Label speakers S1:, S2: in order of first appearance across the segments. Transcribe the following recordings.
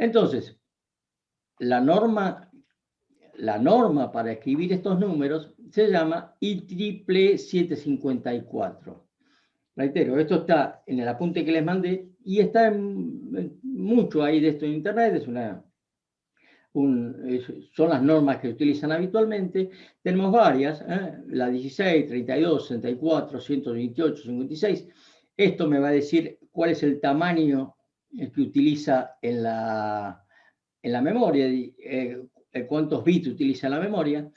S1: Entonces, la norma para escribir estos números se llama IEEE 754. Reitero, esto está en el apunte que les mandé y está mucho ahí de esto en internet, son las normas que se utilizan habitualmente. Tenemos varias, la 16, 32, 64, 128, 56. Esto me va a decir cuál es el tamaño que utiliza en la memoria, cuántos bits utiliza la memoria.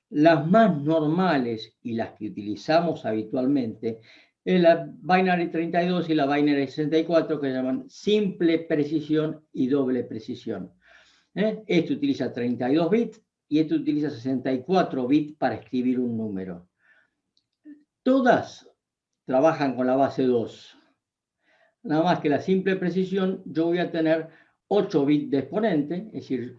S1: Las más normales y las que utilizamos habitualmente es la binary 32 y la binary 64, que se llaman simple precisión y doble precisión. Este utiliza 32 bits y este utiliza 64 bits para escribir un número. Todas trabajan con la base 2. Nada más que la simple precisión, yo voy a tener 8 bits de exponente, es decir,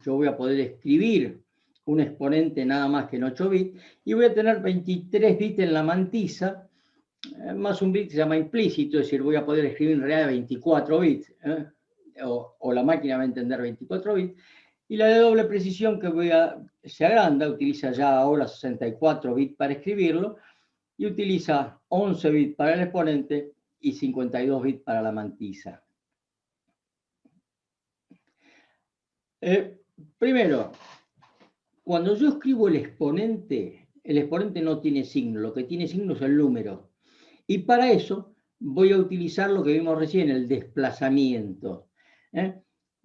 S1: yo voy a poder escribir un exponente nada más que en 8 bits, y voy a tener 23 bits en la mantisa, más un bit que se llama implícito, es decir, voy a poder escribir en realidad 24 bits, o la máquina va a entender 24 bits, y la de doble precisión que se agranda, utiliza ya ahora 64 bits para escribirlo, y utiliza 11 bits para el exponente y 52 bits para la mantisa. Primero, cuando yo escribo el exponente no tiene signo, lo que tiene signo es el número. Y para eso voy a utilizar lo que vimos recién, el desplazamiento.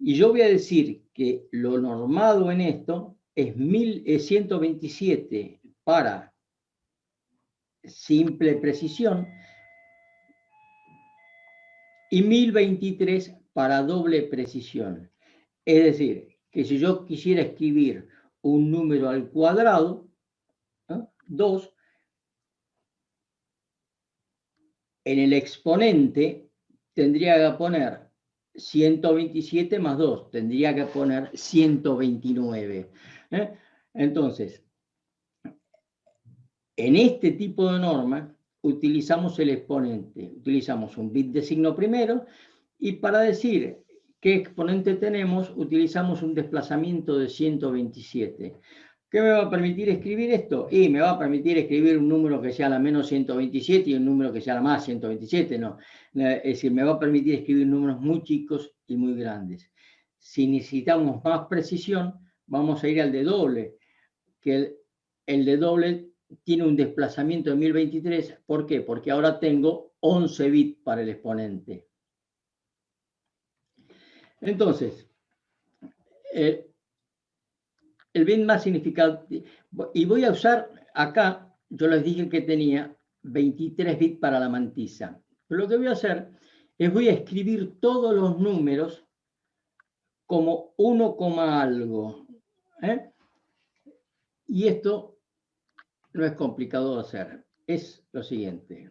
S1: Y yo voy a decir que lo normado en esto es 127 para simple precisión y 1023 para doble precisión. Es decir, que si yo quisiera escribir un número al cuadrado, 2, en el exponente tendría que poner 127 más 2, tendría que poner 129. Entonces, en este tipo de norma utilizamos el exponente, utilizamos un bit de signo primero, y para decir qué exponente tenemos, utilizamos un desplazamiento de 127. ¿Qué me va a permitir escribir esto? Y me va a permitir escribir un número que sea la menos 127 y un número que sea la más 127, no. Es decir, me va a permitir escribir números muy chicos y muy grandes. Si necesitamos más precisión, vamos a ir al de doble, que el de doble tiene un desplazamiento de 1023. ¿Por qué? Porque ahora tengo 11 bits para el exponente. Entonces, el bit más significativo, y voy a usar acá, yo les dije que tenía 23 bits para la mantisa. Pero lo que voy a hacer es voy a escribir todos los números como 1, algo. Y esto no es complicado de hacer. Es lo siguiente.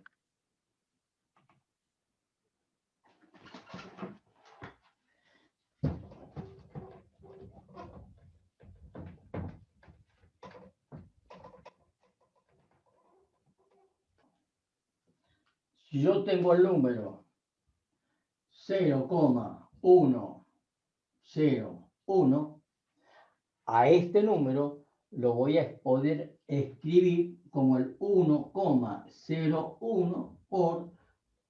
S1: Si yo tengo el número 0,101, a este número lo voy a poder escribir como el 1,01 por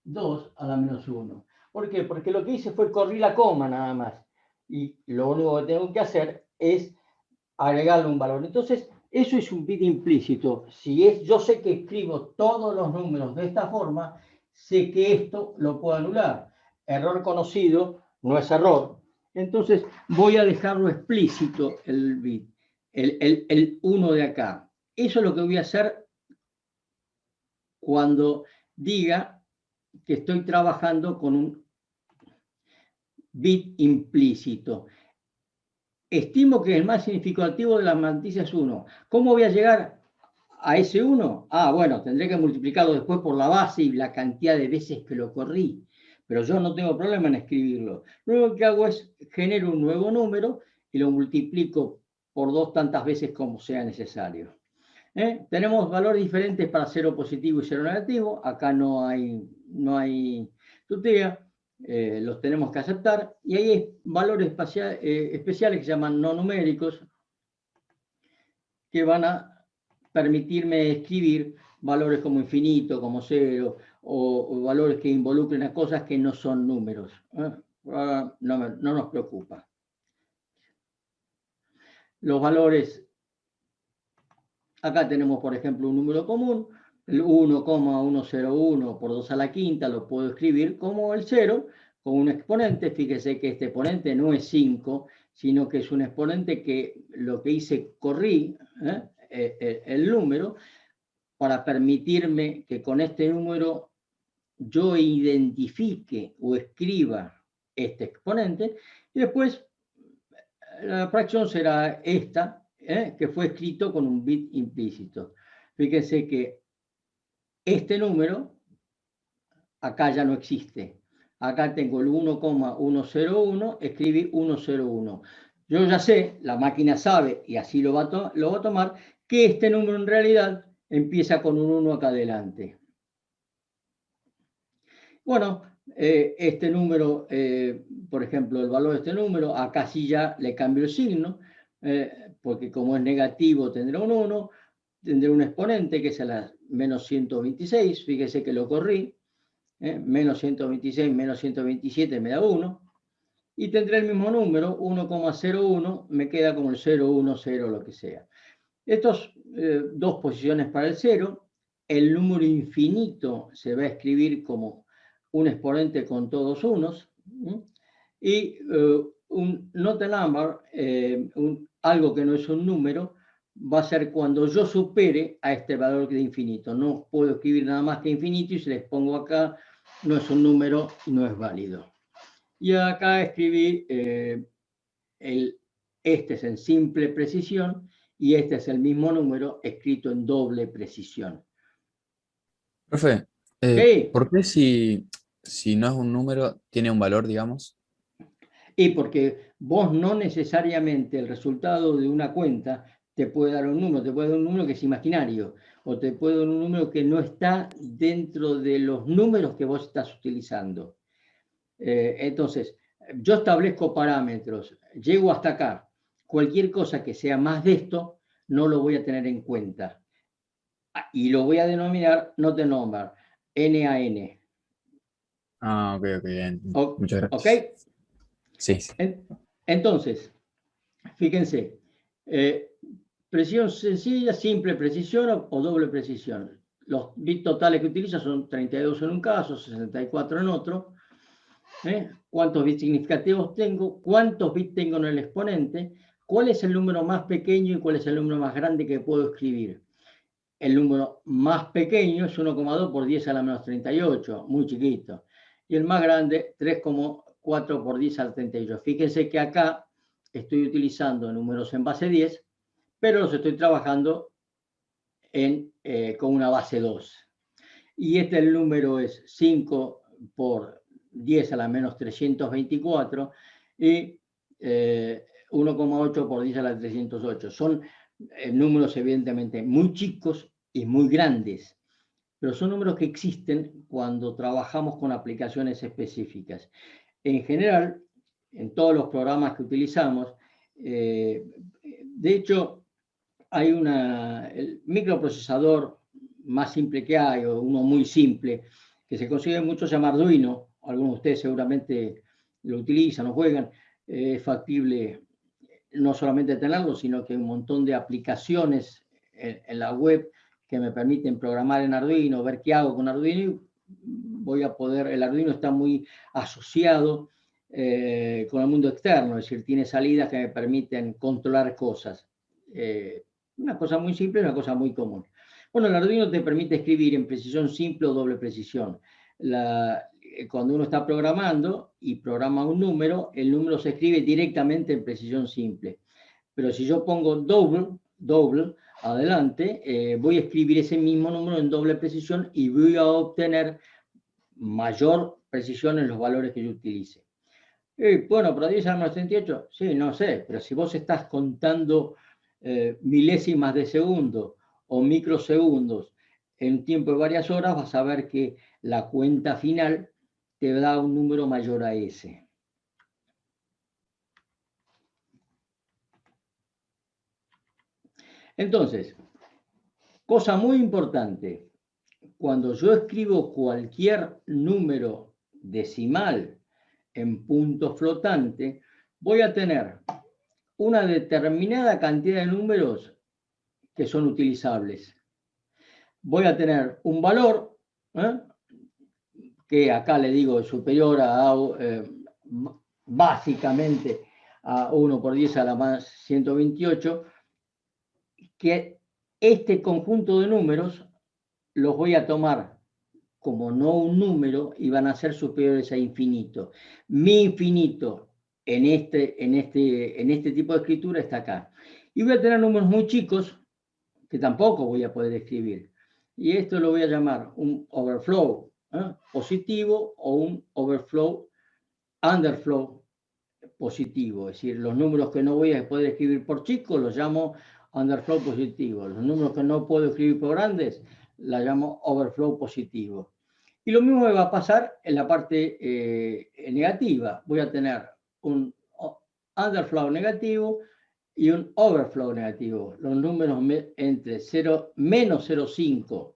S1: 2 a la menos 1. ¿Por qué? Porque lo que hice fue corrí la coma nada más. Y lo único que tengo que hacer es agregarle un valor. Entonces, eso es un bit implícito. Yo sé que escribo todos los números de esta forma, sé que esto lo puedo anular. Error conocido no es error. Entonces, voy a dejarlo explícito el bit, el 1 de acá. Eso es lo que voy a hacer cuando diga que estoy trabajando con un bit implícito. Estimo que el más significativo de las mantisas es 1. ¿Cómo voy a llegar a ese 1? Bueno, tendré que multiplicarlo después por la base y la cantidad de veces que lo corrí. Pero yo no tengo problema en escribirlo. Lo único que hago es genero un nuevo número y lo multiplico por 2 tantas veces como sea necesario. Tenemos valores diferentes para 0 positivo y 0 negativo. Acá no hay tutía. los tenemos que aceptar, y hay valores especiales que se llaman no numéricos, que van a permitirme escribir valores como infinito, como cero, o valores que involucren a cosas que no son números. No nos preocupa. Los valores, acá tenemos, por ejemplo, un número común, el 1,101 por 2 a la quinta, lo puedo escribir como el 0, con un exponente. Fíjese que este exponente no es 5, sino que es un exponente que lo que hice, corrí el número para permitirme que con este número yo identifique o escriba este exponente, y después la fracción será esta, que fue escrito con un bit implícito. Fíjense que este número acá ya no existe. Acá tengo el 1,101, escribí 101. Yo ya sé, la máquina sabe, y así lo va a tomar, que este número en realidad empieza con un 1 acá adelante. Bueno, este número, por ejemplo, el valor de este número, acá sí ya le cambio el signo, porque como es negativo tendrá un 1, tendré un exponente que es a la menos 126, fíjese que lo corrí, menos 126 menos 127 me da 1, y tendré el mismo número, 1,01, me queda como el 010, lo que sea. Estas dos posiciones para el 0, el número infinito se va a escribir como un exponente con todos unos, y un not a number, algo que no es un número, va a ser cuando yo supere a este valor de infinito. No puedo escribir nada más que infinito, y si les pongo acá, no es un número y no es válido. Y acá escribí, este es en simple precisión, y este es el mismo número escrito en doble precisión.
S2: Profe,
S1: ¿Sí?
S2: ¿por qué si no es un número, tiene un valor, digamos?
S1: Y porque vos no necesariamente el resultado de una cuenta te puede dar un número, te puede dar un número que es imaginario, o te puede dar un número que no está dentro de los números que vos estás utilizando. Entonces, yo establezco parámetros, llego hasta acá. Cualquier cosa que sea más de esto, no lo voy a tener en cuenta. Y lo voy a denominar not a number, NaN.
S2: Ah, ok, ok, bien. Muchas
S1: ¿Ok?
S2: gracias. Sí, sí.
S1: Entonces, fíjense, precisión sencilla, simple precisión o doble precisión. Los bits totales que utilizo son 32 en un caso, 64 en otro. ¿Cuántos bits significativos tengo? ¿Cuántos bits tengo en el exponente? ¿Cuál es el número más pequeño y cuál es el número más grande que puedo escribir? El número más pequeño es 1,2 por 10 a la menos 38, muy chiquito. Y el más grande, 3,4 por 10 a la 38. Fíjense que acá estoy utilizando números en base 10, pero los estoy trabajando con una base 2. Y el número es 5 por 10 a la menos 324 y 1,8 por 10 a la 308. Son números evidentemente muy chicos y muy grandes, pero son números que existen cuando trabajamos con aplicaciones específicas. En general, en todos los programas que utilizamos, de hecho, hay el microprocesador más simple que hay, o uno muy simple, que se consigue mucho, se llama Arduino. Algunos de ustedes seguramente lo utilizan o juegan. Es factible no solamente tenerlo, sino que hay un montón de aplicaciones en la web que me permiten programar en Arduino, ver qué hago con Arduino, y voy a poder, el Arduino está muy asociado con el mundo externo, es decir, tiene salidas que me permiten controlar cosas. Una cosa muy simple y una cosa muy común. Bueno, el Arduino te permite escribir en precisión simple o doble precisión. Cuando uno está programando y programa un número, el número se escribe directamente en precisión simple. Pero si yo pongo double adelante, voy a escribir ese mismo número en doble precisión y voy a obtener mayor precisión en los valores que yo utilice. Bueno, pero 10 a la menos 38, sí, no sé, pero si vos estás contando milésimas de segundo o microsegundos en un tiempo de varias horas, vas a ver que la cuenta final te da un número mayor a ese. Entonces, cosa muy importante, cuando yo escribo cualquier número decimal en punto flotante, voy a tener una determinada cantidad de números que son utilizables. Voy a tener un valor, que acá le digo superior a básicamente a 1 por 10 a la más 128, que este conjunto de números los voy a tomar como no un número y van a ser superiores a infinito. Mi infinito en este tipo de escritura está acá. Y voy a tener números muy chicos que tampoco voy a poder escribir. Y esto lo voy a llamar un overflow positivo o un overflow, underflow positivo. Es decir, los números que no voy a poder escribir por chicos los llamo underflow positivo. Los números que no puedo escribir por grandes la llamo overflow positivo. Y lo mismo me va a pasar en la parte negativa. Voy a tener un underflow negativo y un overflow negativo. Los números entre menos 0,5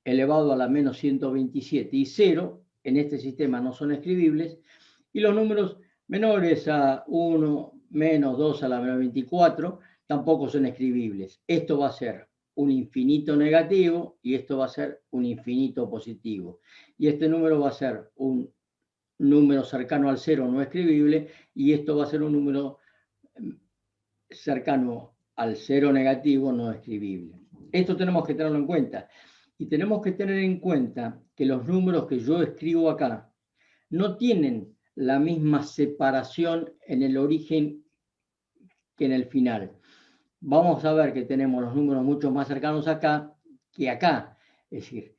S1: elevado a la menos 127 y 0 en este sistema no son escribibles. Y los números menores a 1, menos 2 a la menos 24 tampoco son escribibles. Esto va a ser un infinito negativo y esto va a ser un infinito positivo. Y este número va a ser un número cercano al 0 no escribible y esto va a ser un número cercano al 0 negativo no escribible. Esto tenemos que tenerlo en cuenta. Y tenemos que tener en cuenta que los números que yo escribo acá no tienen la misma separación en el origen que en el final. Vamos a ver que tenemos los números mucho más cercanos acá que acá. Es decir,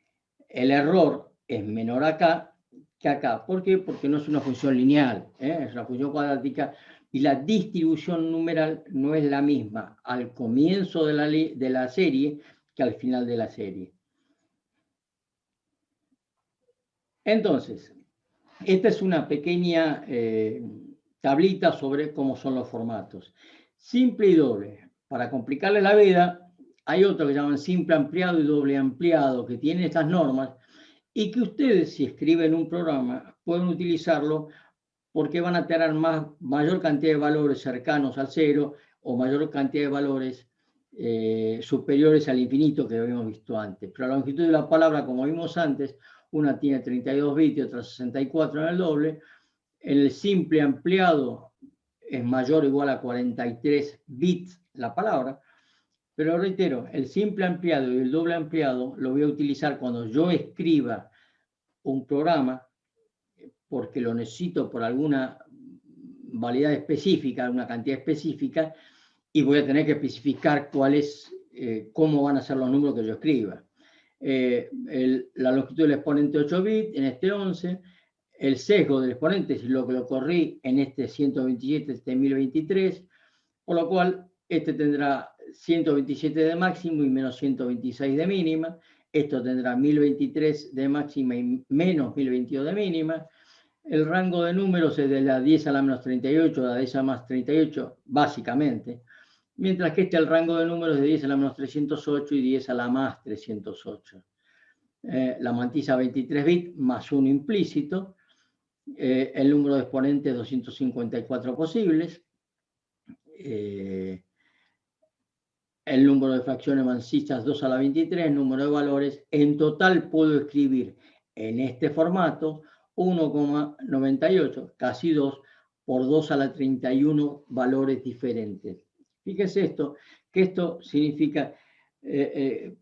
S1: el error es menor acá que acá. ¿Por qué? Porque no es una función lineal, es una función cuadrática y la distribución numeral no es la misma al comienzo de la serie que al final de la serie. Entonces, esta es una pequeña tablita sobre cómo son los formatos. Simple y doble. Para complicarle la vida, hay otro que llaman simple ampliado y doble ampliado, que tienen estas normas y que ustedes, si escriben un programa, pueden utilizarlo porque van a tener mayor cantidad de valores cercanos al cero o mayor cantidad de valores superiores al infinito que habíamos visto antes. Pero la longitud de la palabra, como vimos antes, una tiene 32 bits y otra 64 en el doble. En el simple ampliado es mayor o igual a 43 bits la palabra, pero reitero, el simple ampliado y el doble ampliado lo voy a utilizar cuando yo escriba un programa, porque lo necesito por alguna validad específica, una cantidad específica, y voy a tener que especificar cómo van a ser los números que yo escriba. La longitud del exponente 8 bits en este 11, el sesgo del exponente, si lo corrí en este 127, este 1023, por lo cual este tendrá 127 de máximo y menos 126 de mínima, esto tendrá 1023 de máxima y menos 1022 de mínima. El rango de números es de la 10 a la menos 38 a la 10 a la más 38, básicamente, mientras que el rango de números es de 10 a la menos 308 y 10 a la más 308. La mantisa 23 bits más 1 implícito, el número de exponentes 254 posibles, el número de fracciones mancistas 2 a la 23, número de valores. En total puedo escribir en este formato 1,98, casi 2, por 2 a la 31 valores diferentes. Fíjese esto, que esto significa que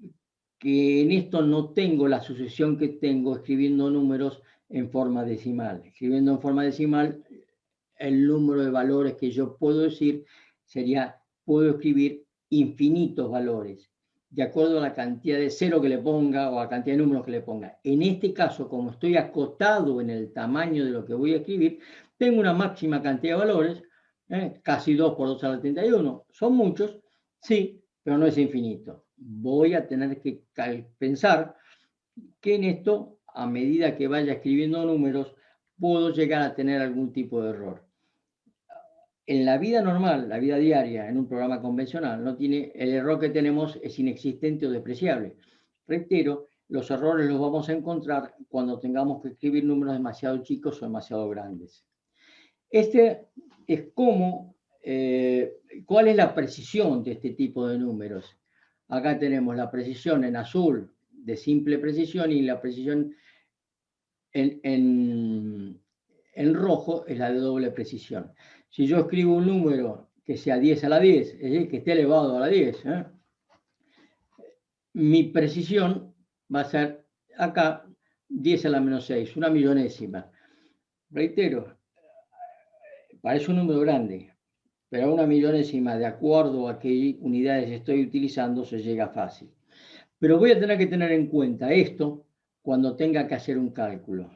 S1: en esto no tengo la sucesión que tengo escribiendo números en forma decimal. Escribiendo en forma decimal, el número de valores que yo puedo decir sería, puedo escribir infinitos valores, de acuerdo a la cantidad de cero que le ponga o a la cantidad de números que le ponga. En este caso, como estoy acotado en el tamaño de lo que voy a escribir, tengo una máxima cantidad de valores, casi 2 por 2 a la 31. ¿Son muchos? Sí, pero no es infinito. Voy a tener que pensar que en esto a medida que vaya escribiendo números, puedo llegar a tener algún tipo de error. En la vida normal, la vida diaria, en un programa convencional, no tiene, el error que tenemos es inexistente o despreciable. Reitero, los errores los vamos a encontrar cuando tengamos que escribir números demasiado chicos o demasiado grandes. Este es como, ¿cuál es la precisión de este tipo de números? Acá tenemos la precisión en azul de simple precisión y la precisión en rojo es la de doble precisión. Si yo escribo un número que sea 10 a la 10, es decir, que esté elevado a la 10, mi precisión va a ser acá 10 a la menos 6, una millonésima. Reitero, parece un número grande, pero a una millonésima, de acuerdo a qué unidades estoy utilizando, se llega fácil. Pero voy a tener que tener en cuenta esto cuando tenga que hacer un cálculo.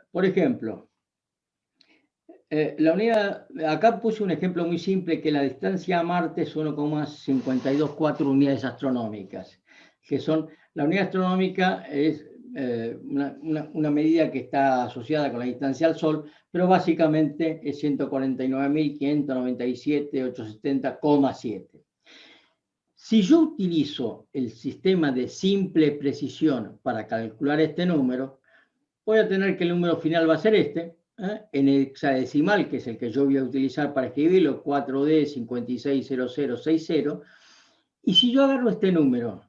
S1: Por ejemplo, la unidad, acá puse un ejemplo muy simple, que la distancia a Marte es 1,524 unidades astronómicas, que son, la unidad astronómica es una medida que está asociada con la distancia al Sol, pero básicamente es 149.597.870,7. Si yo utilizo el sistema de simple precisión para calcular este número, voy a tener que el número final va a ser este, en hexadecimal, que es el que yo voy a utilizar para escribirlo, 4D 560060, y si yo agarro este número,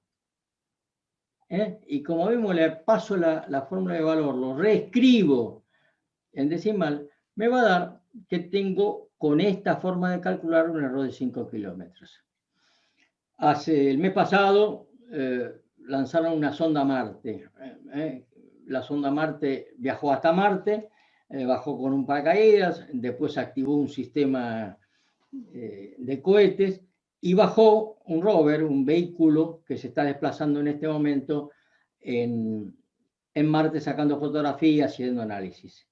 S1: y como vemos le paso la fórmula de valor, lo reescribo en decimal, me va a dar que tengo con esta forma de calcular un error de 5 kilómetros. El mes pasado lanzaron una sonda a Marte. La sonda Marte viajó hasta Marte, bajó con un paracaídas, después activó un sistema de cohetes y bajó un rover, un vehículo que se está desplazando en este momento en Marte, sacando fotografías, haciendo análisis.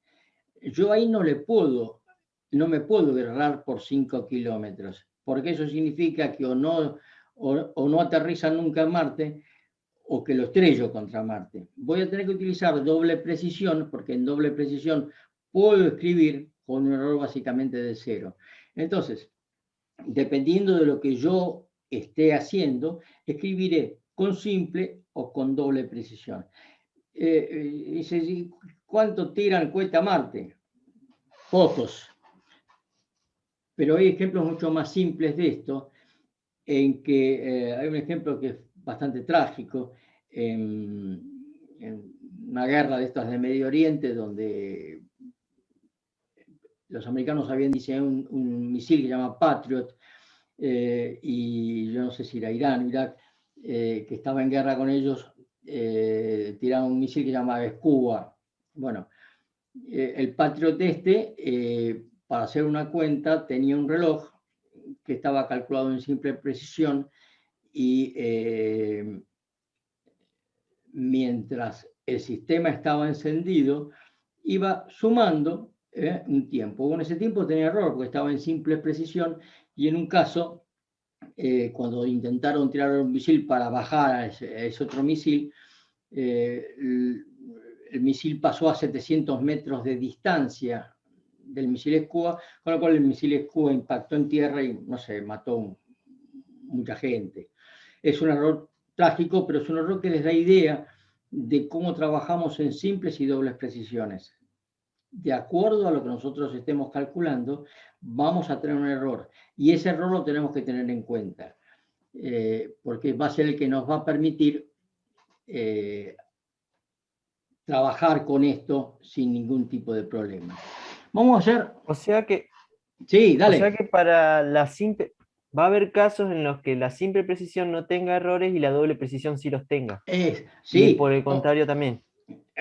S1: Yo ahí no me puedo errar por 5 kilómetros, porque eso significa que o no aterrizan nunca en Marte, o que lo estrello contra Marte. Voy a tener que utilizar doble precisión, porque en doble precisión puedo escribir con un error básicamente de 0. Entonces, dependiendo de lo que yo esté haciendo, escribiré con simple o con doble precisión. Dice, ¿cuánto tiran cohete a Marte? Pocos. Pero hay ejemplos mucho más simples de esto, en que hay un ejemplo que es bastante trágico, en una guerra de estas de Medio Oriente, donde los americanos habían diseñado un misil que se llama Patriot, y yo no sé si era Irán o Irak, que estaba en guerra con ellos, tiraron un misil que se llamaba Escuba. Bueno, el Patriot para hacer una cuenta, tenía un reloj que estaba calculado en simple precisión y mientras el sistema estaba encendido, iba sumando un tiempo. Bueno, ese tiempo tenía error porque estaba en simple precisión y en un caso, cuando intentaron tirar un misil para bajar a ese otro misil, el misil pasó a 700 metros de distancia del misil Escuba, con lo cual el misil Escuba impactó en tierra y, no sé, mató mucha gente. Es un error trágico, pero es un error que les da idea de cómo trabajamos en simples y dobles precisiones. De acuerdo a lo que nosotros estemos calculando, vamos a tener un error. Y ese error lo tenemos que tener en cuenta, porque va a ser el que nos va a permitir trabajar con esto sin ningún tipo de problema. Vamos a hacer...
S3: O sea que,
S1: Sí, dale.
S3: o sea que para la simple, va a haber casos en los que la simple precisión no tenga errores y la doble precisión sí los tenga.
S1: Sí.
S3: Y por el contrario también.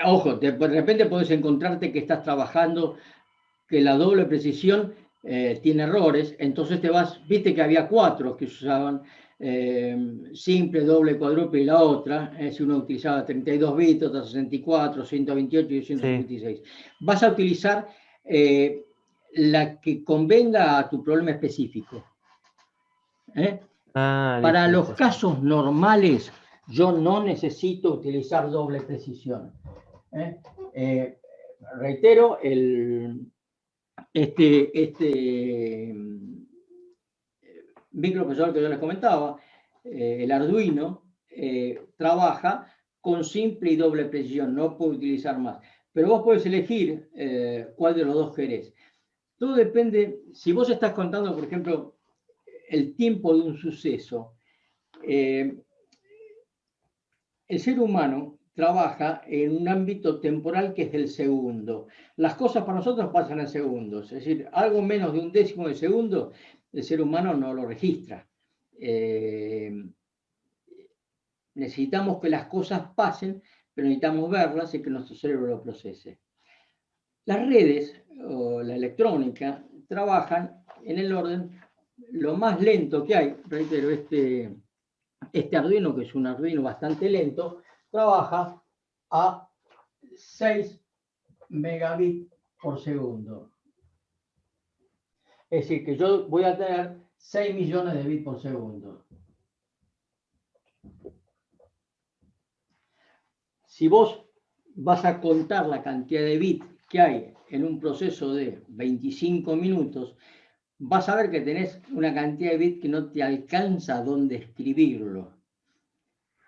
S1: Ojo, de repente puedes encontrarte que estás trabajando, que la doble precisión tiene errores, entonces te vas, viste que había 4 que se usaban, simple, doble, cuádruple y la otra, si uno utilizaba 32 bits, otra 64, 128 y 256. Sí. Vas a utilizar la que convenga a tu problema específico. Para
S3: listo,
S1: los casos normales yo no necesito utilizar doble precisión. Reitero, este microprocesador que yo les comentaba, el Arduino, trabaja con simple y doble precisión, no puedo utilizar más. Pero vos podés elegir cuál de los dos querés. Todo depende, si vos estás contando, por ejemplo, el tiempo de un suceso, el ser humano trabaja en un ámbito temporal que es el segundo. Las cosas para nosotros pasan en segundos, es decir, algo menos de un décimo de segundo, el ser humano no lo registra. Necesitamos que las cosas pasen, pero necesitamos verlas y que nuestro cerebro lo procese. Las redes o la electrónica trabajan en el orden lo más lento que hay. Reitero, este Arduino, que es un Arduino bastante lento, trabaja a 6 megabits por segundo. Es decir, que yo voy a tener 6 millones de bits por segundo. Si vos vas a contar la cantidad de bits que hay en un proceso de 25 minutos, vas a ver que tenés una cantidad de bits que no te alcanza a dónde escribirlo.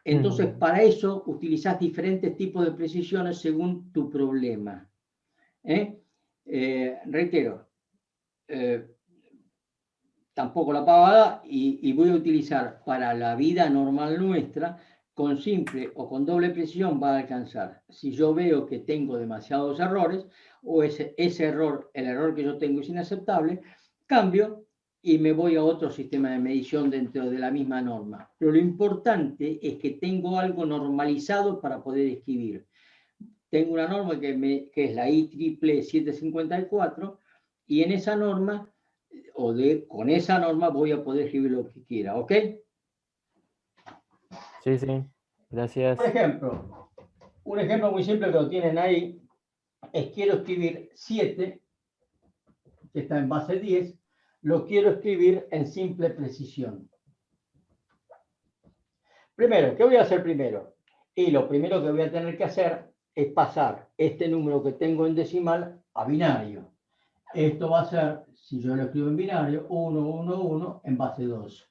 S1: Entonces, para eso utilizás diferentes tipos de precisiones según tu problema. Reitero, tampoco la pavada, y voy a utilizar para la vida normal nuestra, con simple o con doble precisión va a alcanzar. Si yo veo que tengo demasiados errores, o ese error, el error que yo tengo es inaceptable, cambio y me voy a otro sistema de medición dentro de la misma norma. Pero lo importante es que tengo algo normalizado para poder escribir. Tengo una norma que es la IEEE 754, y en esa norma, con esa norma voy a poder escribir lo que quiera, ¿ok?
S3: Sí, sí, gracias.
S1: Por ejemplo, un ejemplo muy simple que lo tienen ahí es: quiero escribir 7, que está en base 10, lo quiero escribir en simple precisión. Primero, ¿qué voy a hacer primero? Y lo primero que voy a tener que hacer es pasar este número que tengo en decimal a binario. Esto va a ser, si yo lo escribo en binario, 1, 1, 1 en base 2.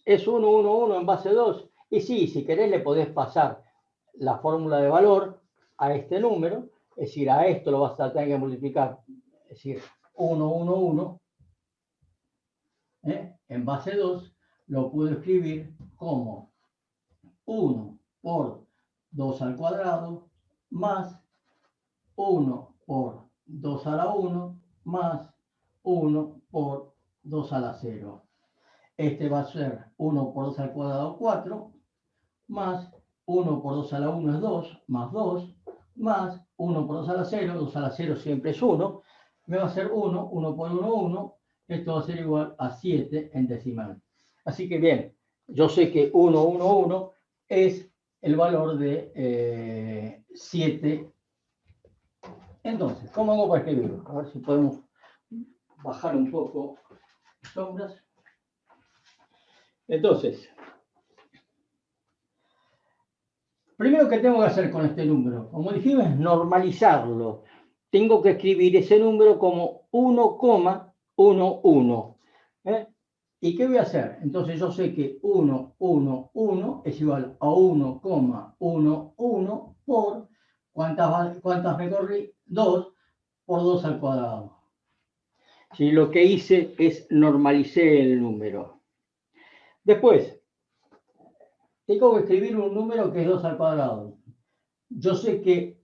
S1: Es 1, 1, 1 en base 2. Y sí, si querés le podés pasar la fórmula de valor a este número, es decir, a esto lo vas a tener que multiplicar, es decir, 1, 1, 1 en base 2, lo puedo escribir como 1 por 2 al cuadrado más 1 por 2 a la 1 más 1 por 2 a la 0. Este va a ser 1 por 2 al cuadrado 4, más 1 por 2 a la 1 es 2, más 2, más 1 por 2 a la 0, 2 a la 0 siempre es 1, me va a ser 1, 1 por 1, 1, esto va a ser igual a 7 en decimal. Así que bien, yo sé que 1, 1, 1 es el valor de 7. Entonces, ¿cómo hago para escribirlo? A ver si podemos bajar un poco las sombras. Entonces, primero que tengo que hacer con este número, como dijimos, es normalizarlo. Tengo que escribir ese número como 1,11. ¿Y qué voy a hacer? Entonces yo sé que 1, 1, 1 es igual a 1,11 por, ¿cuántas me corrí? 2 por 2 al cuadrado. Si lo que hice es normalicé el número. Después, tengo que escribir un número que es 2 al cuadrado. Yo sé que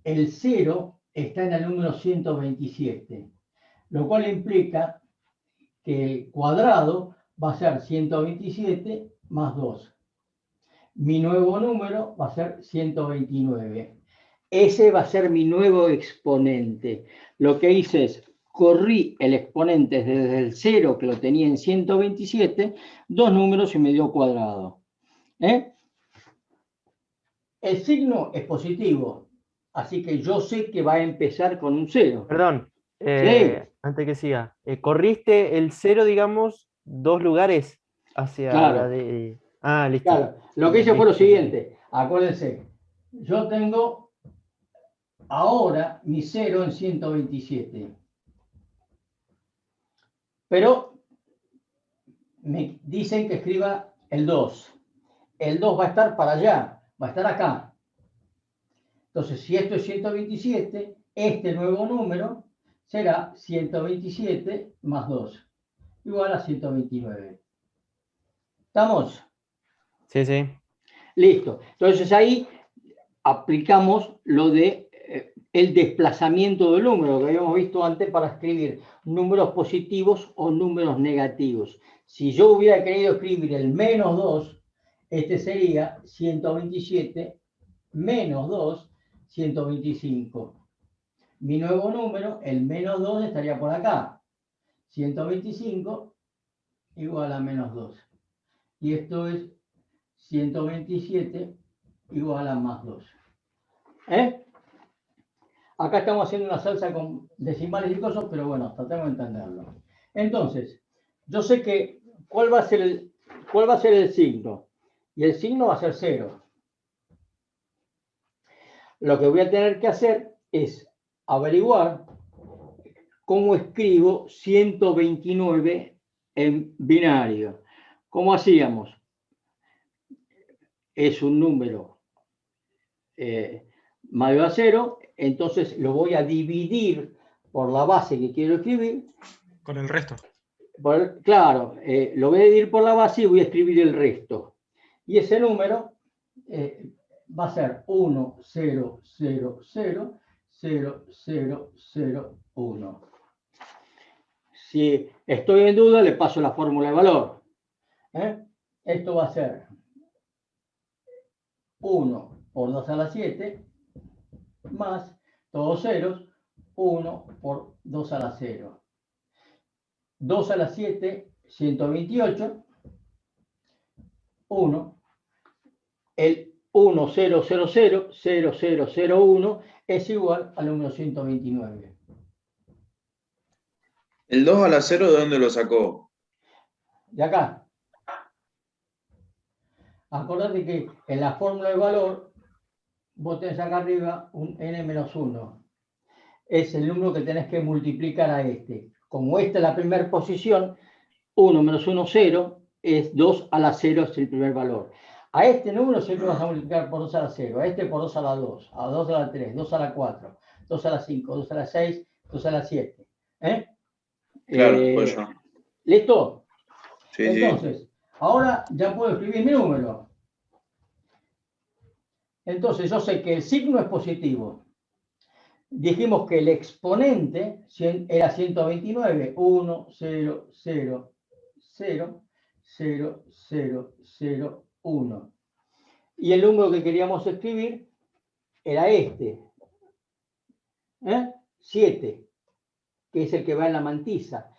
S1: el 0 está en el número 127, lo cual implica que el cuadrado va a ser 127 más 2. Mi nuevo número va a ser 129. Ese va a ser mi nuevo exponente. Lo que hice es, corrí el exponente desde el 0, que lo tenía en 127, 2 números y me dio cuadrado. El signo es positivo, así que yo sé que va a empezar con un 0.
S3: Perdón,
S1: Sí.
S3: antes que siga. Corriste el 0, digamos, 2 lugares hacia
S1: Claro.
S3: la de... Ah, listo.
S1: Claro, lo que hice fue lo siguiente, acuérdense, yo tengo ahora mi 0 en 127, pero me dicen que escriba el 2. El 2 va a estar para allá, va a estar acá. Entonces, si esto es 127, este nuevo número será 127 más 2, igual a 129. ¿Estamos?
S3: Sí, sí.
S1: Listo. Entonces ahí aplicamos lo de el desplazamiento del número que habíamos visto antes para escribir números positivos o números negativos. Si yo hubiera querido escribir el menos 2, este sería 127 menos 2, 125. Mi nuevo número, el menos 2, estaría por acá. 125 igual a menos 2. Y esto es 127 igual a más 2. Acá estamos haciendo una salsa con decimales y cosas, pero bueno, tratemos de entenderlo. Entonces, yo sé que cuál va a ser el signo. Y el signo va a ser 0. Lo que voy a tener que hacer es averiguar cómo escribo 129 en binario. ¿Cómo hacíamos? Es un número mayor a 0, entonces lo voy a dividir por la base que quiero escribir.
S4: Con el resto.
S1: Claro, lo voy a dividir por la base y voy a escribir el resto. Y ese número va a ser 1, 0, 0, 0, 0, 0, 0, 1. Si estoy en duda, le paso la fórmula de valor. Esto va a ser 1 por 2 a la 7 más todos ceros, 1 por 2 a la 0. 2 a la 7, 128. 1. El 1, 0, 0, 0, 0, 0, 0, 1 es igual al número 129.
S5: ¿El 2 a la 0 de dónde lo sacó?
S1: De acá. Acordate que en la fórmula de valor, vos tenés acá arriba un n-1. Es el número que tenés que multiplicar a este. Como esta es la primera posición, 1 menos 1, 0, es 2 a la 0 es el primer valor. A este número siempre vas a multiplicar por 2 a la 0, a este por 2 a la 2, a 2 a la 3, 2 a la 4, 2 a la 5, 2 a la 6, 2 a la 7.
S5: Claro, pues yo.
S1: ¿Listo?
S5: Sí,
S1: Entonces, ahora ya puedo escribir mi número. Entonces, yo sé que el signo es positivo. Dijimos que el exponente era 129, 1, 0, 0, 0, 0, 0, 0, 1. Y el número que queríamos escribir era este, 7, que es el que va en la mantisa.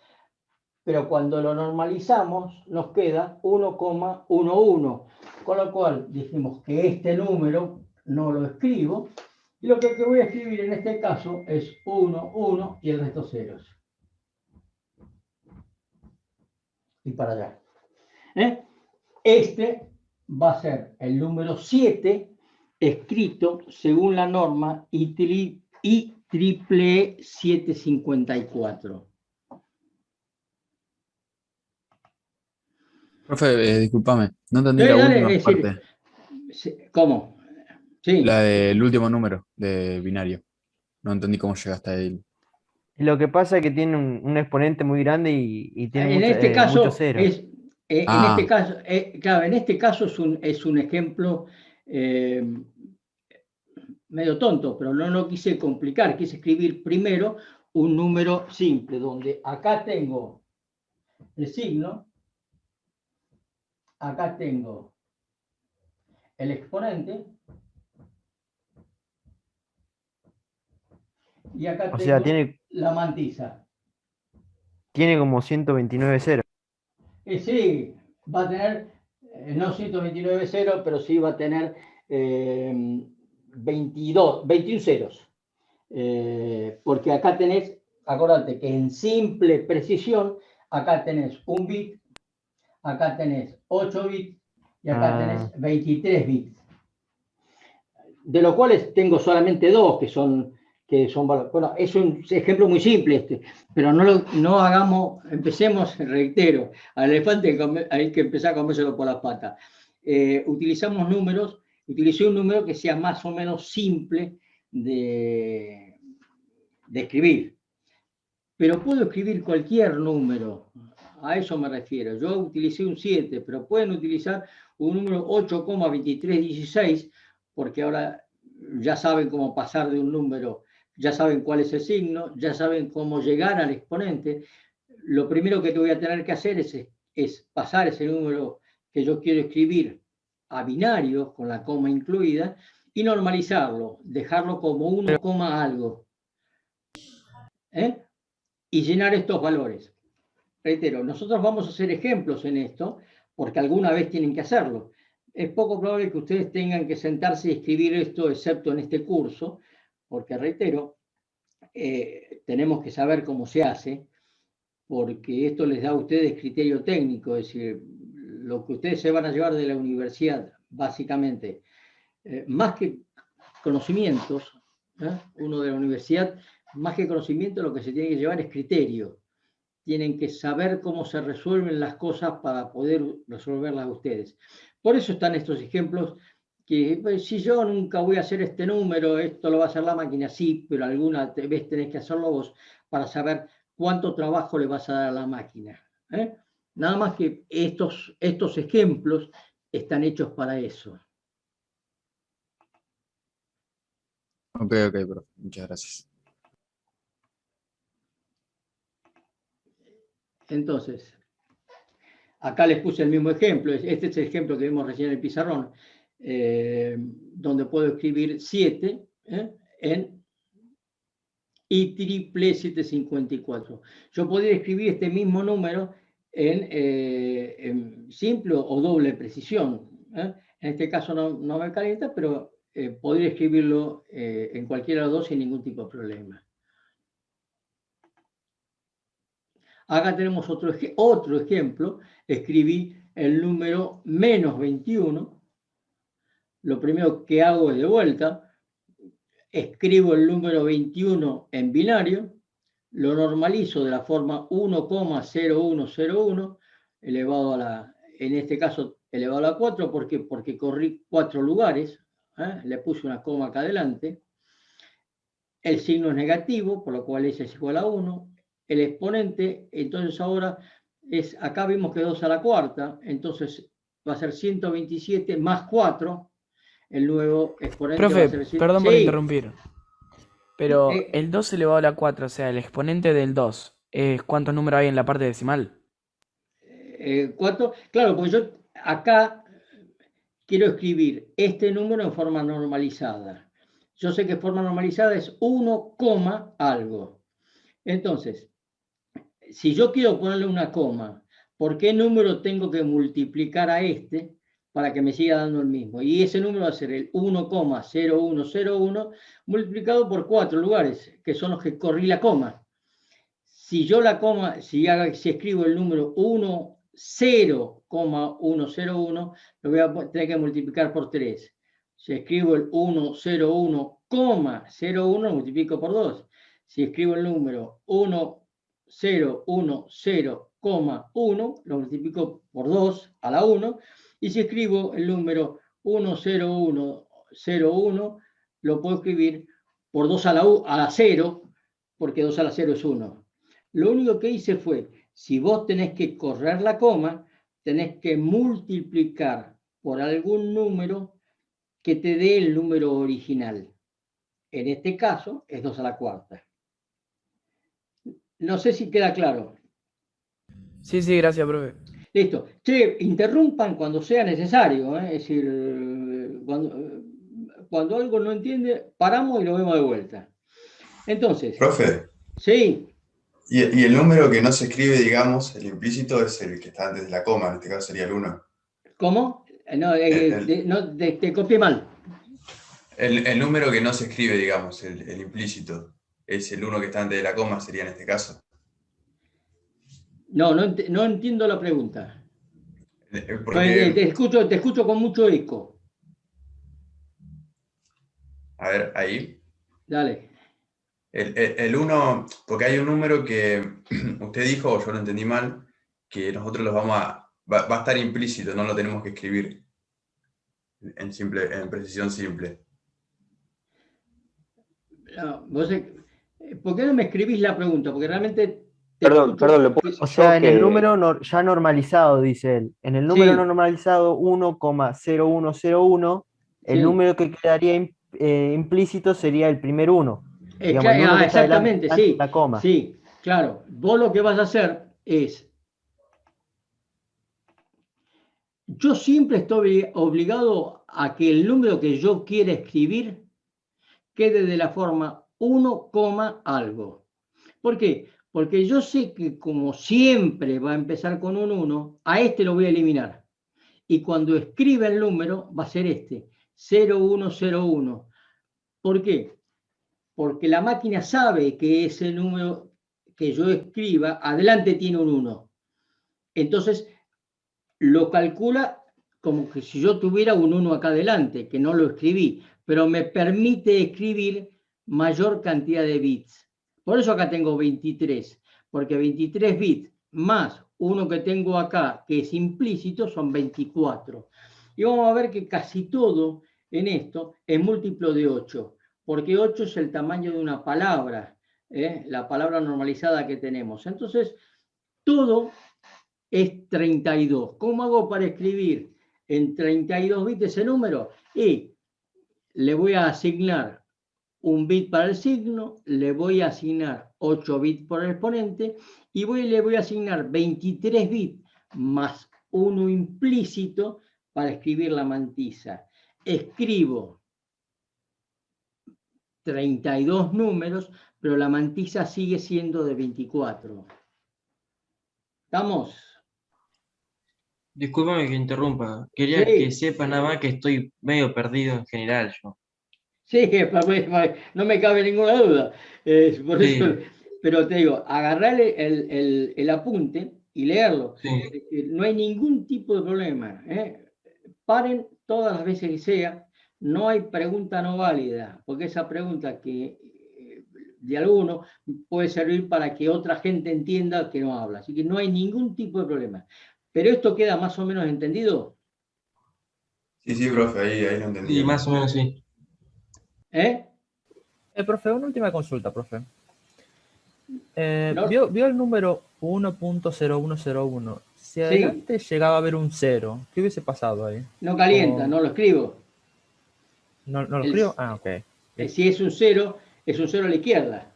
S1: Pero cuando lo normalizamos, nos queda 1,11. Con lo cual dijimos que este número no lo escribo. Y lo que voy a escribir en este caso es 1, 1 y el resto ceros. Y para allá. Este va a ser el número 7 escrito según la norma IEEE 754.
S2: Profe, discúlpame, no entendí la
S1: Dale,
S2: última
S1: es decir,
S2: parte,
S1: ¿cómo? Sí.
S2: la del último número de binario. No entendí cómo llegaste ahí.
S3: Lo que pasa es que tiene un exponente muy grande y tiene
S1: En este
S3: muchos
S1: caso
S3: ceros.
S1: claro, en este caso es un ejemplo medio tonto, pero no quise complicar, quise escribir primero un número simple, donde acá tengo el signo, acá tengo el exponente, y acá
S3: O sea,
S1: tengo la mantisa.
S3: tiene como 129 ceros.
S1: Sí, va a tener, no 129 ceros, pero sí va a tener 21 ceros. Porque acá tenés, acordate que en simple precisión, acá tenés un bit, acá tenés 8 bits y acá tenés 23 bits. De los cuales tengo solamente 2 que son bueno, es un ejemplo muy simple este, pero no hagamos, empecemos, reitero, al elefante hay que empezar a comérselo por las patas. Utilicé un número que sea más o menos simple de escribir, pero puedo escribir cualquier número, a eso me refiero. Yo utilicé un 7, pero pueden utilizar un número 8,2316, porque ahora ya saben cómo pasar de un número, ya saben cuál es el signo, ya saben cómo llegar al exponente. Lo primero que te voy a tener que hacer es pasar ese número que yo quiero escribir a binario, con la coma incluida, y normalizarlo, dejarlo como 1, algo. Y llenar estos valores. Reitero, nosotros vamos a hacer ejemplos en esto, porque alguna vez tienen que hacerlo. Es poco probable que ustedes tengan que sentarse y escribir esto, excepto en este curso, porque, reitero, tenemos que saber cómo se hace, porque esto les da a ustedes criterio técnico, es decir, lo que ustedes se van a llevar de la universidad, básicamente, más que conocimientos, uno de la universidad, más que conocimiento, lo que se tiene que llevar es criterio. Tienen que saber cómo se resuelven las cosas para poder resolverlas ustedes. Por eso están estos ejemplos que, pues, si yo nunca voy a hacer este número, esto lo va a hacer la máquina, sí, pero alguna vez tenés que hacerlo vos para saber cuánto trabajo le vas a dar a la máquina. Nada más que estos ejemplos están hechos para eso.
S2: Ok, profe. Muchas gracias.
S1: Entonces, acá les puse el mismo ejemplo. Este es el ejemplo que vimos recién en el pizarrón, donde puedo escribir 7 en IEEE 754. Yo podría escribir este mismo número en simple o doble precisión. En este caso no me calienta, pero podría escribirlo en cualquiera de los dos sin ningún tipo de problema. Acá tenemos otro ejemplo. Escribí el número menos 21. Lo primero que hago es de vuelta. Escribo el número 21 en binario. Lo normalizo de la forma 1,0101 elevado a la, en este caso, elevado a la 4. ¿Por qué? Porque corrí 4 lugares. Le puse una coma acá adelante. El signo es negativo, por lo cual s es igual a 1. El exponente, entonces ahora acá vimos que 2 a la cuarta, entonces va a ser 127 más 4, el nuevo exponente va a ser...
S4: Profe, perdón por interrumpir, pero
S1: Eh,
S4: el 2 elevado a la 4, o sea, el exponente del 2, ¿cuántos números hay en la parte decimal?
S1: 4, claro, pues yo acá quiero escribir este número en forma normalizada. Yo sé que forma normalizada es 1, algo. Entonces, si yo quiero ponerle una coma, ¿por qué número tengo que multiplicar a este para que me siga dando el mismo? Y ese número va a ser el 1,0101 multiplicado por 4 lugares, que son los que corrí la coma. Si yo la coma, si escribo el número 10,101, lo voy a tener que multiplicar por 3. Si escribo el 101,01, lo multiplico por 2. Si escribo el número 1010,1, lo multiplico por 2 a la 1. Y si escribo el número 10101, lo puedo escribir por 2 a la 0, porque 2 a la 0 es 1. Lo único que hice fue, si vos tenés que correr la coma, tenés que multiplicar por algún número que te dé el número original. En este caso es 2 a la cuarta. No sé si queda claro.
S4: Sí, gracias, profe.
S1: Listo. Che, interrumpan cuando sea necesario. Es decir, cuando algo no entiende, paramos y lo vemos de vuelta. Entonces.
S6: Profe.
S1: Sí.
S6: Y el número que no se escribe, digamos, el implícito es el que está antes de la coma, en este caso sería el 1.
S1: ¿Cómo? No, te copié mal.
S6: El número que no se escribe, digamos, el implícito, es el 1 que está antes de la coma, sería en este caso.
S1: No entiendo la pregunta.
S6: Porque,
S1: Te escucho con mucho eco.
S6: a ver, ahí.
S1: Dale.
S6: El 1, porque hay un número que usted dijo, o yo lo entendí mal, que nosotros los va a estar implícito, no lo tenemos que escribir en precisión simple.
S1: No, ¿por qué no me escribís la pregunta? Porque realmente te
S7: Perdón,
S1: escucho.
S7: lo puedo
S3: O
S7: decir
S3: sea,
S7: yo
S3: en el
S7: que
S3: número ya normalizado, dice él. En el número
S1: Sí.
S3: normalizado 1,0101, el
S1: Sí.
S3: número que quedaría implícito sería el primer 1. Digamos, el 1 que está
S1: Exactamente,
S3: antes de
S1: sí.
S3: la coma.
S1: Sí, claro. Vos lo que vas a hacer es. Yo siempre estoy obligado a que el número que yo quiera escribir quede de la forma 1, algo. ¿Por qué? Porque yo sé que como siempre va a empezar con un 1, a este lo voy a eliminar. Y cuando escriba el número va a ser este, 0101. ¿Por qué? Porque la máquina sabe que ese número que yo escriba, adelante tiene un 1. Entonces lo calcula como que si yo tuviera un 1 acá adelante, que no lo escribí, pero me permite escribir mayor cantidad de bits. Por eso acá tengo 23, porque 23 bits más uno que tengo acá, que es implícito, son 24. Y vamos a ver que casi todo en esto es múltiplo de 8, porque 8 es el tamaño de una palabra, la palabra normalizada que tenemos. Entonces, todo es 32. ¿Cómo hago para escribir en 32 bits ese número? Y le voy a asignar un bit para el signo, le voy a asignar 8 bits por el exponente y le voy a asignar 23 bits más uno implícito para escribir la mantisa. Escribo 32 números, pero la mantisa sigue siendo de 24. ¿Estamos?
S8: Discúlpame que interrumpa. Quería que
S1: Sí.
S8: sepa nada más que estoy medio perdido en general yo.
S1: Sí, no me cabe ninguna duda. Por
S8: Sí,
S1: eso, pero te digo, agarrarle el apunte y leerlo.
S8: sí.
S1: No hay ningún tipo de problema. Paren todas las veces que sea. No hay pregunta no válida, porque esa pregunta que de alguno puede servir para que otra gente entienda que no habla. Así que no hay ningún tipo de problema. Pero esto queda más o menos entendido.
S6: Sí, profe, ahí lo entendí.
S8: Y más o menos sí.
S1: ¿Eh?
S2: Profe, una última consulta, profe.
S1: No,
S2: ¿Vio el número 1.0101? Si
S1: sí,
S2: adelante llegaba a haber un 0, ¿qué hubiese pasado ahí?
S1: no calienta,
S2: ¿O
S1: no lo escribo.
S2: no lo
S1: El,
S2: escribo? Ah, ok. Bien.
S1: si es un 0 a la izquierda,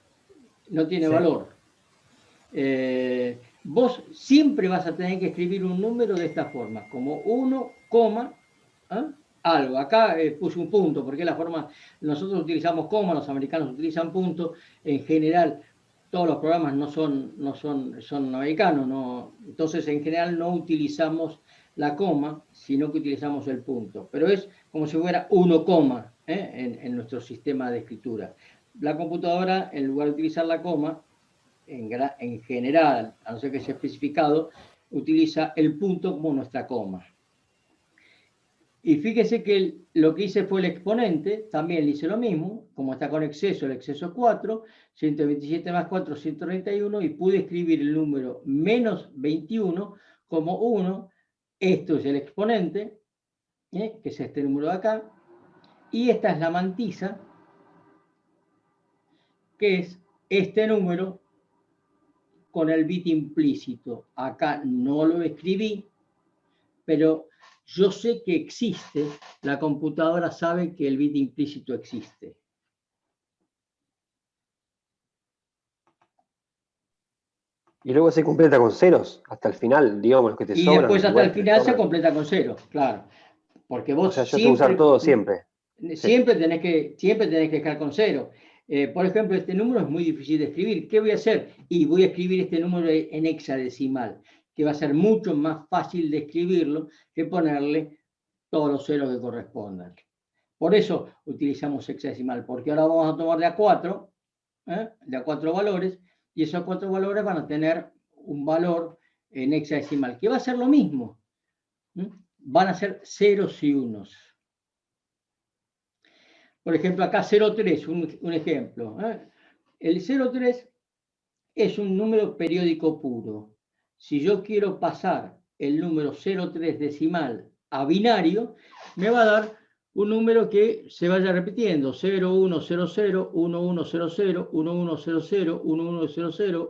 S1: no tiene
S2: Sí.
S1: valor. Vos siempre vas a tener que escribir un número de esta forma, como 1, algo. Acá puse un punto, porque la forma, nosotros utilizamos coma, los americanos utilizan punto, en general todos los programas son americanos, no, entonces en general no utilizamos la coma, sino que utilizamos el punto, pero es como si fuera 1, en nuestro sistema de escritura. La computadora, en lugar de utilizar la coma, en general, a no ser que sea especificado, utiliza el punto como nuestra coma. Y fíjese que lo que hice fue el exponente, también le hice lo mismo, como está con exceso, el exceso es 4, 127 más 4, 131, y pude escribir el número menos 21 como 1, esto es el exponente, que es este número de acá, y esta es la mantisa, que es este número con el bit implícito. Acá no lo escribí, pero yo sé que existe, la computadora sabe que el bit implícito existe.
S7: y luego se completa con ceros hasta el final, digamos, los que te
S1: Y
S7: sobran.
S1: después hasta
S7: igual
S1: el
S7: te
S1: final se
S7: sobran.
S1: completa con 0, claro. Porque
S7: O
S1: vos
S7: sea, yo sé usar todo siempre. Sí.
S1: siempre tenés que dejar con 0. Por ejemplo, este número es muy difícil de escribir. ¿Qué voy a hacer? Y voy a escribir este número en hexadecimal, que va a ser mucho más fácil de escribirlo que ponerle todos los ceros que correspondan. Por eso utilizamos hexadecimal, porque ahora vamos a tomar de a 4, de a 4 valores, y esos 4 valores van a tener un valor en hexadecimal, que va a ser lo mismo, van a ser ceros y unos. Por ejemplo, acá 0,3, un ejemplo. El 0,3 es un número periódico puro. Si yo quiero pasar el número 0,3 decimal a binario, me va a dar un número que se vaya repitiendo: 0100, 1100, 1100, 1100,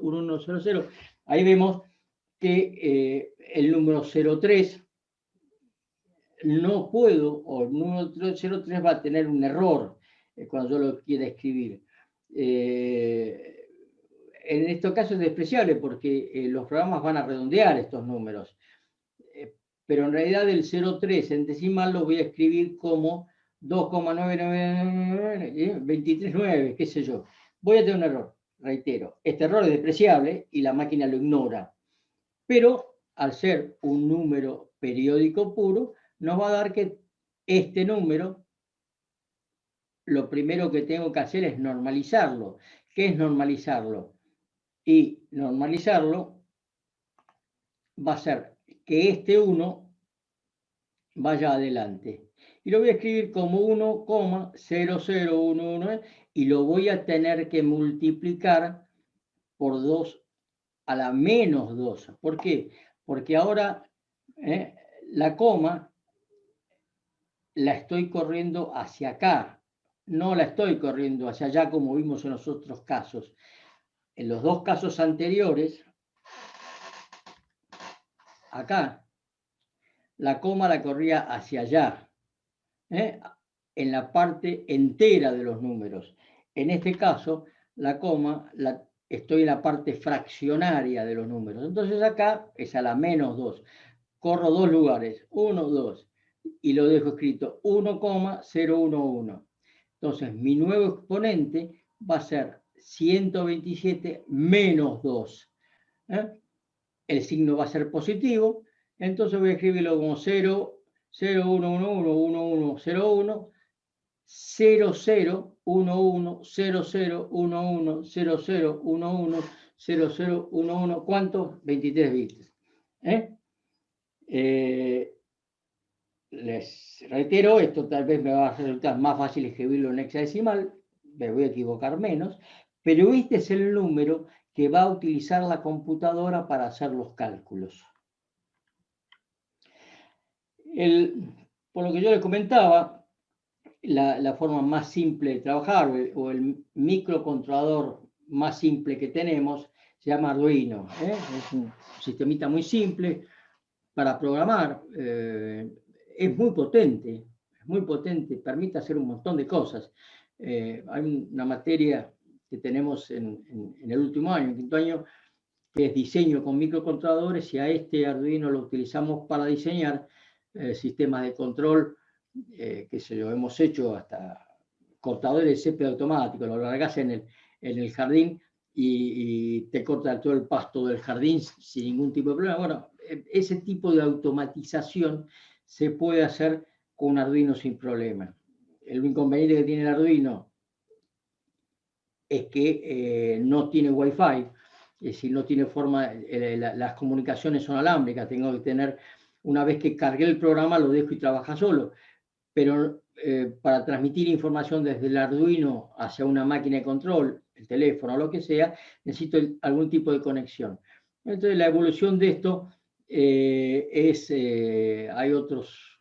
S1: 1100. Ahí vemos que el número 03 no puedo, o el número 03 va a tener un error cuando yo lo quiera escribir. En este caso es despreciable porque los programas van a redondear estos números. Pero en realidad el 03 en decimal lo voy a escribir como 2,999, qué sé yo. Voy a tener un error, reitero. Este error es despreciable y la máquina lo ignora. Pero al ser un número periódico puro, nos va a dar que este número, lo primero que tengo que hacer es normalizarlo. ¿Qué es normalizarlo? Y normalizarlo va a ser que este 1 vaya adelante. Y lo voy a escribir como 1,0011 y lo voy a tener que multiplicar por 2 a la menos 2. ¿Por qué? Porque ahora la coma la estoy corriendo hacia acá, no la estoy corriendo hacia allá como vimos en los otros casos. En los dos casos anteriores, acá, la coma la corría hacia allá, en la parte entera de los números. En este caso, la coma estoy en la parte fraccionaria de los números. Entonces acá es a la menos 2. Corro 2 lugares, 1, 2, y lo dejo escrito 1,011. Entonces mi nuevo exponente va a ser 127 menos 2. El signo va a ser positivo, entonces voy a escribirlo como 0, 0, 1, 1, 1, 1, 1, 0, 1, 0, 0, 1, 1, 0, 0, 1, 1, 0, 0, 1, 1, 0, 0, 1, 1. ¿Cuántos? 23 bits. Les reitero, esto tal vez me va a resultar más fácil escribirlo en hexadecimal, me voy a equivocar menos, pero este es el número que va a utilizar la computadora para hacer los cálculos. Por lo que yo les comentaba, la forma más simple de trabajar o el microcontrolador más simple que tenemos se llama Arduino. Es un sistemita muy simple para programar. Es muy potente, permite hacer un montón de cosas. Hay una materia que tenemos en el último año, en quinto año, que es diseño con microcontroladores, y a este Arduino lo utilizamos para diseñar sistemas de control, que se lo hemos hecho hasta cortadores de césped automáticos, lo largás en el jardín y te corta todo el pasto del jardín sin ningún tipo de problema. Bueno, ese tipo de automatización se puede hacer con un Arduino sin problema. El inconveniente que tiene el Arduino es que no tiene Wi-Fi, es decir, no tiene forma, las comunicaciones son alámbricas, tengo que tener, una vez que cargué el programa lo dejo y trabaja solo, pero para transmitir información desde el Arduino hacia una máquina de control, el teléfono o lo que sea, necesito algún tipo de conexión. Entonces la evolución de esto hay otros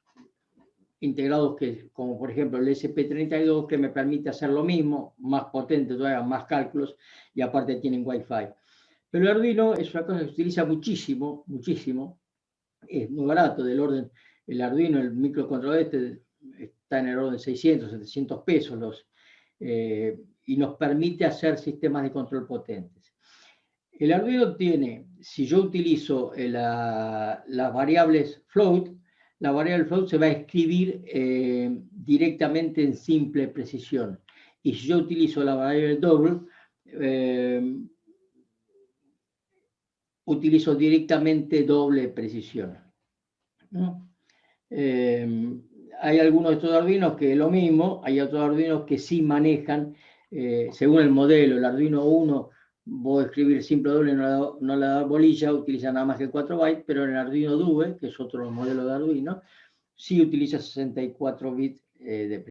S1: integrados como por ejemplo el SP32, que me permite hacer lo mismo, más potente todavía, más cálculos, y aparte tienen Wi-Fi. Pero el Arduino es una cosa que se utiliza muchísimo, muchísimo, es muy barato, del orden, el Arduino, el microcontrolador está en el orden de 600, 700 pesos, y nos permite hacer sistemas de control potentes. El Arduino tiene, si yo utilizo las variables float, la variable float se va a escribir directamente en simple precisión. Y si yo utilizo la variable double, utilizo directamente doble precisión, ¿no? Hay algunos de estos Arduinos que es lo mismo, hay otros Arduinos que sí manejan, según el modelo. El Arduino 1 vos escribir simple doble no le da bolilla, utiliza nada más que 4 bytes, pero en el Arduino Due, que es otro modelo de Arduino, sí utiliza 64 bits de